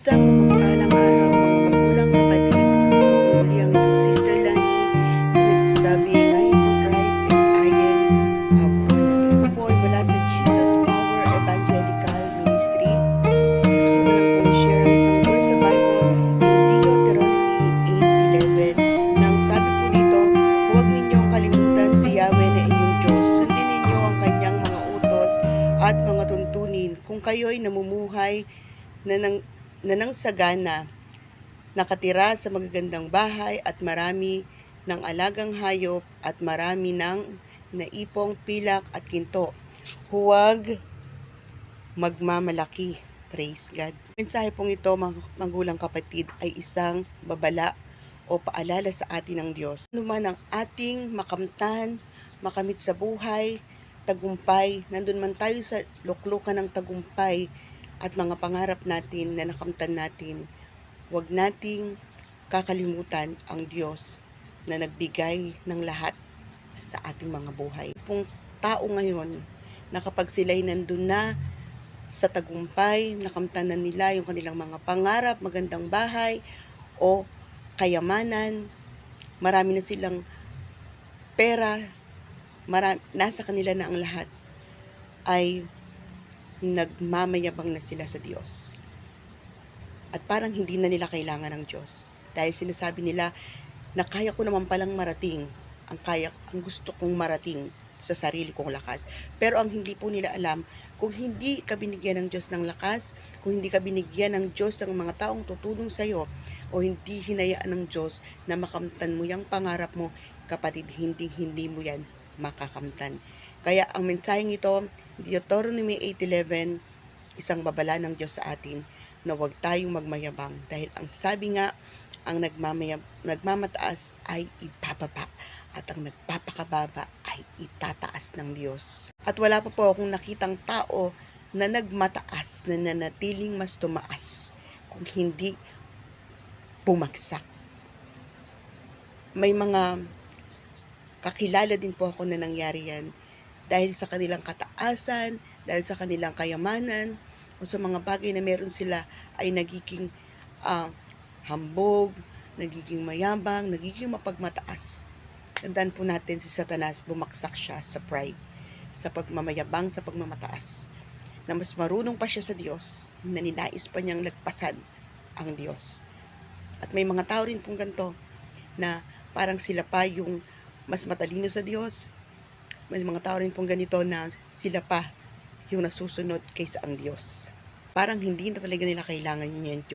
Isang mapagpalang araw mga magulang kapatid. Muli ang inyong Sister Lani na nagsasabi, I am of Christ and I am born again. Ako po ay mula sa Jesus Power Evangelical Ministry. Gusto ko lang pong i-share ang isang verse sa Bible, yung Deuteronomy 8:11. Nang sabi po dito, huwag ninyong kalimutan si Yahweh na inyong Diyos. Sundin ninyo ang kanyang mga utos at mga tuntunin kung kayo'y namumuhay na nang sagana, nakatira sa magagandang bahay at marami ng alagang hayop at marami ng naipong pilak at ginto. Huwag magmamalaki. Praise God. Mensahe pong ito, mga magulang kapatid, ay isang babala o paalala sa atin ng Diyos. Ano man ang ating makamtan, makamit sa buhay, tagumpay, nandun man tayo sa luklukan ng tagumpay, at mga pangarap natin na nakamtan natin, huwag nating kakalimutan ang Diyos na nagbigay ng lahat sa ating mga buhay. Kung tao ngayon na kapag sila'y nandun na sa tagumpay, nakamtan na nila yung kanilang mga pangarap, magandang bahay o kayamanan, marami na silang pera, nasa kanila na ang lahat, ay nagmamayabang na sila sa Diyos. At parang hindi na nila kailangan ng Diyos. Dahil sinasabi nila na kaya ko naman palang marating ang gusto kong marating sa sarili kong lakas. Pero ang hindi po nila alam, kung hindi ka binigyan ng Diyos ng lakas, kung hindi ka binigyan ng Diyos ng mga taong tutulong sa iyo, o hindi hinayaan ng Diyos na makamtan mo yung pangarap mo, kapatid, hindi mo yan makakamtan. Kaya ang mensaheng ito, Deuteronomy 8:11, isang babala ng Diyos sa atin na huwag tayong magmayabang. Dahil ang sabi nga, ang nagmamataas ay ibababa at ang nagpapakababa ay itataas ng Diyos. At wala pa po akong nakitang tao na nagmataas na nanatiling mas tumaas kung hindi bumagsak. May mga kakilala din po ako na nangyari yan dahil sa kanilang kataasan, dahil sa kanilang kayamanan, o sa mga bagay na meron sila ay nagiging hambog, nagiging mayabang, nagiging mapagmataas. Tandaan po natin si Satanas, bumaksak siya sa pride, sa pagmamayabang, sa pagmamataas, na mas marunong pa siya sa Diyos, na ninais pa niyang lagpasan ang Diyos. At may mga tao rin pong ganito na parang sila pa yung mas matalino sa Diyos. May mga tao rin pong ganito na sila pa yung nasusunod kaysa ang Diyos. Parang hindi na talaga nila kailangan yun.